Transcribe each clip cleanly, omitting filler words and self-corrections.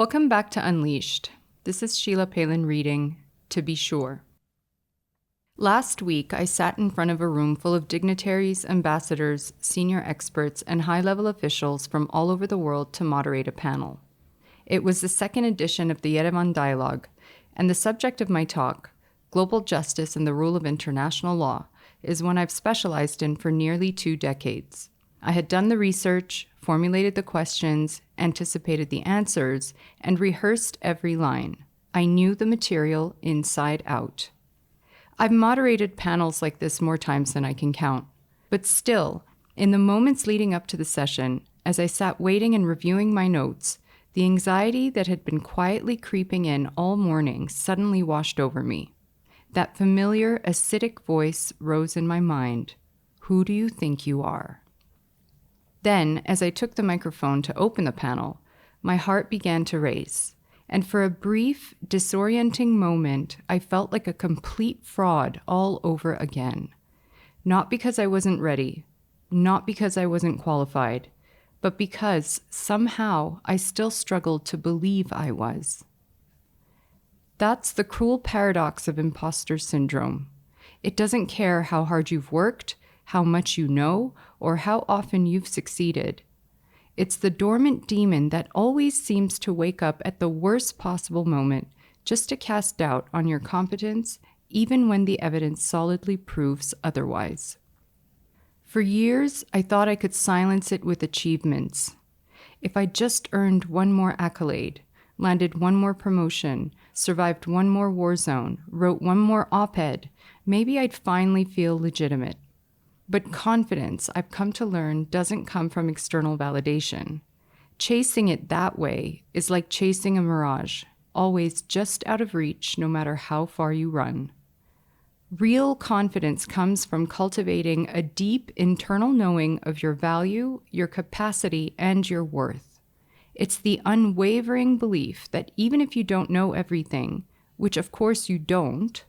Welcome back to Unleashed. This is Sheila Paylan reading To Be Sure. Last week, I sat in front of a room full of dignitaries, ambassadors, senior experts, and high-level officials from all over the world to moderate a panel. It was the second edition of the Yerevan Dialogue, and the subject of my talk, Global Justice and the Rule of International Law, is one I've specialized in for nearly 2 decades. I had done the research, formulated the questions, anticipated the answers, and rehearsed every line. I knew the material inside out. I've moderated panels like this more times than I can count. But still, in the moments leading up to the session, as I sat waiting and reviewing my notes, the anxiety that had been quietly creeping in all morning suddenly washed over me. That familiar, acidic voice rose in my mind. Who do you think you are? Then, as I took the microphone to open the panel, my heart began to race, and for a brief, disorienting moment, I felt like a complete fraud all over again. Not because I wasn't ready, not because I wasn't qualified, but because somehow I still struggled to believe I was. That's the cruel paradox of imposter syndrome. It doesn't care how hard you've worked, how much you know, or how often you've succeeded. It's the dormant demon that always seems to wake up at the worst possible moment just to cast doubt on your competence, even when the evidence solidly proves otherwise. For years, I thought I could silence it with achievements. If I just earned one more accolade, landed one more promotion, survived one more war zone, wrote one more op-ed, maybe I'd finally feel legitimate. But confidence, I've come to learn, doesn't come from external validation. Chasing it that way is like chasing a mirage, always just out of reach no matter how far you run. Real confidence comes from cultivating a deep internal knowing of your value, your capacity, and your worth. It's the unwavering belief that even if you don't know everything, which of course you don't,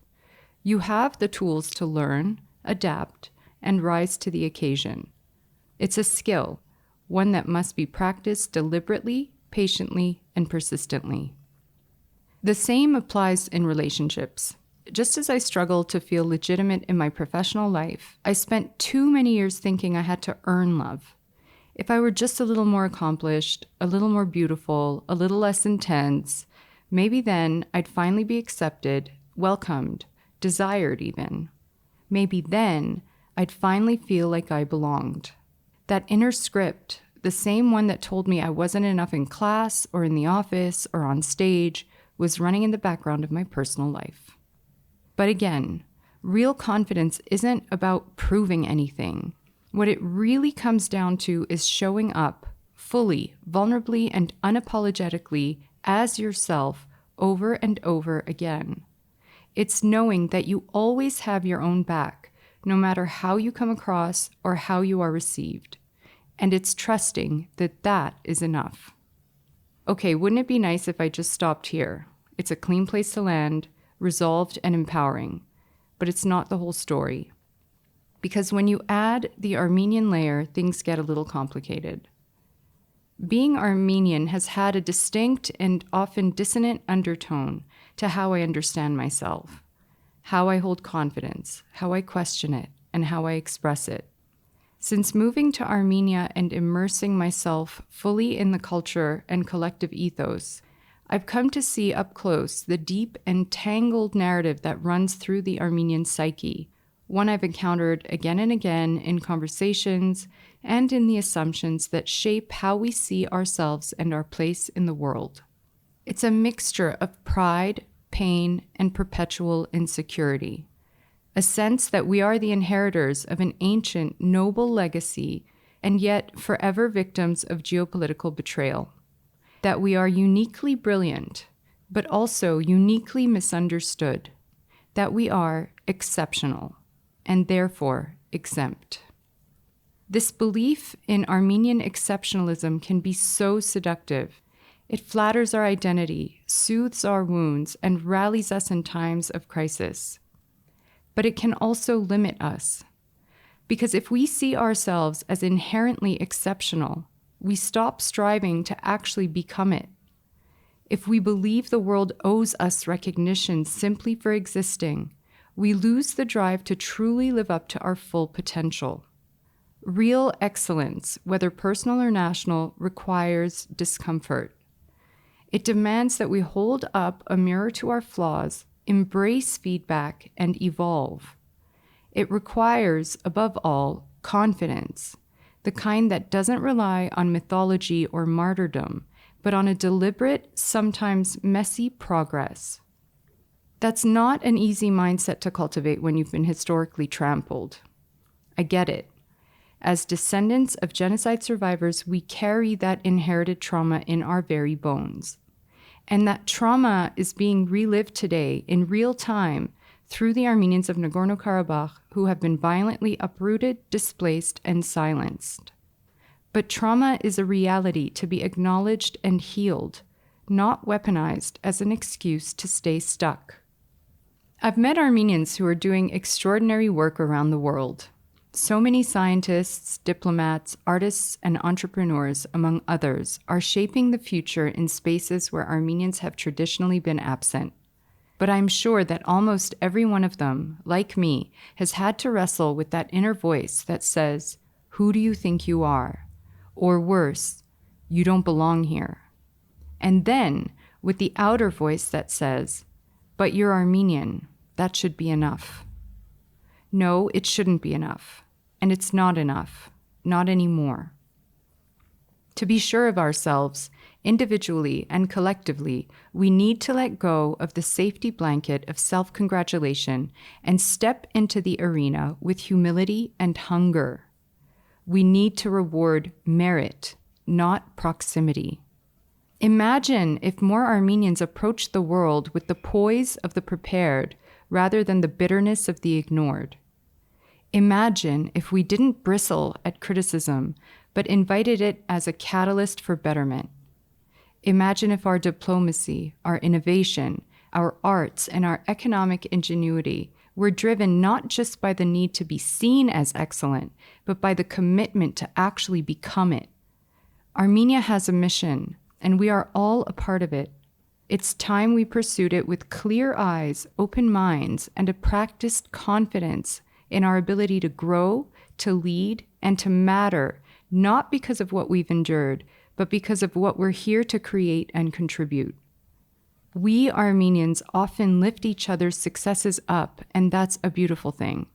you have the tools to learn, adapt, and rise to the occasion. It's a skill, one that must be practiced deliberately, patiently, and persistently. The same applies in relationships. Just as I struggled to feel legitimate in my professional life, I spent too many years thinking I had to earn love. If I were just a little more accomplished, a little more beautiful, a little less intense, maybe then I'd finally be accepted, welcomed, desired even. Maybe then I'd finally feel like I belonged. That inner script, the same one that told me I wasn't enough in class or in the office or on stage, was running in the background of my personal life. But again, real confidence isn't about proving anything. What it really comes down to is showing up fully, vulnerably, and unapologetically as yourself over and over again. It's knowing that you always have your own back, no matter how you come across or how you are received. And it's trusting that that is enough. Okay, wouldn't it be nice if I just stopped here? It's a clean place to land, resolved and empowering. But it's not the whole story. Because when you add the Armenian layer, things get a little complicated. Being Armenian has had a distinct and often dissonant undertone to how I understand myself, how I hold confidence, how I question it, and how I express it. Since moving to Armenia and immersing myself fully in the culture and collective ethos, I've come to see up close the deep and tangled narrative that runs through the Armenian psyche, one I've encountered again and again in conversations and in the assumptions that shape how we see ourselves and our place in the world. It's a mixture of pride, pain, and perpetual insecurity. A sense that we are the inheritors of an ancient, noble legacy, and yet forever victims of geopolitical betrayal. That we are uniquely brilliant, but also uniquely misunderstood. That we are exceptional, and therefore exempt. This belief in Armenian exceptionalism can be so seductive. It flatters our identity, soothes our wounds, and rallies us in times of crisis. But it can also limit us. Because if we see ourselves as inherently exceptional, we stop striving to actually become it. If we believe the world owes us recognition simply for existing, we lose the drive to truly live up to our full potential. Real excellence, whether personal or national, requires discomfort. It demands that we hold up a mirror to our flaws, embrace feedback, and evolve. It requires, above all, confidence, the kind that doesn't rely on mythology or martyrdom, but on a deliberate, sometimes messy progress. That's not an easy mindset to cultivate when you've been historically trampled. I get it. As descendants of genocide survivors, we carry that inherited trauma in our very bones. And that trauma is being relived today in real time through the Armenians of Nagorno-Karabakh who have been violently uprooted, displaced, and silenced. But trauma is a reality to be acknowledged and healed, not weaponized as an excuse to stay stuck. I've met Armenians who are doing extraordinary work around the world. So many scientists, diplomats, artists, and entrepreneurs, among others, are shaping the future in spaces where Armenians have traditionally been absent. But I'm sure that almost every one of them, like me, has had to wrestle with that inner voice that says, "Who do you think you are?" Or worse, "You don't belong here." And then with the outer voice that says, "But you're Armenian, that should be enough." No, it shouldn't be enough. And it's not enough. Not anymore. To be sure of ourselves, individually and collectively, we need to let go of the safety blanket of self-congratulation and step into the arena with humility and hunger. We need to reward merit, not proximity. Imagine if more Armenians approached the world with the poise of the prepared rather than the bitterness of the ignored. Imagine if we didn't bristle at criticism, but invited it as a catalyst for betterment. Imagine if our diplomacy, our innovation, our arts, and our economic ingenuity were driven not just by the need to be seen as excellent, but by the commitment to actually become it. Armenia has a mission, and we are all a part of it. It's time we pursued it with clear eyes, open minds, and a practiced confidence in our ability to grow, to lead, and to matter, not because of what we've endured, but because of what we're here to create and contribute. We Armenians often lift each other's successes up, and that's a beautiful thing.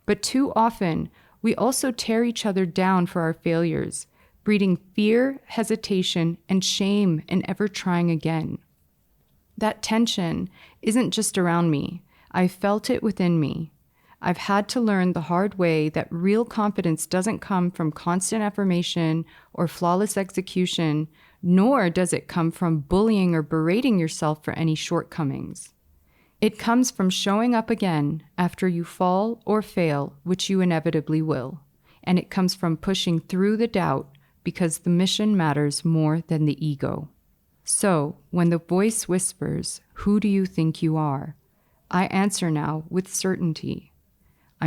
But too often, we also tear each other down for our failures, breeding fear, hesitation, and shame in ever trying again. That tension isn't just around me. I've felt it within me. I've had to learn the hard way that real confidence doesn't come from constant affirmation or flawless execution, nor does it come from bullying or berating yourself for any shortcomings. It comes from showing up again after you fall or fail, which you inevitably will. And it comes from pushing through the doubt because the mission matters more than the ego. So, when the voice whispers, "Who do you think you are?" I answer now with certainty.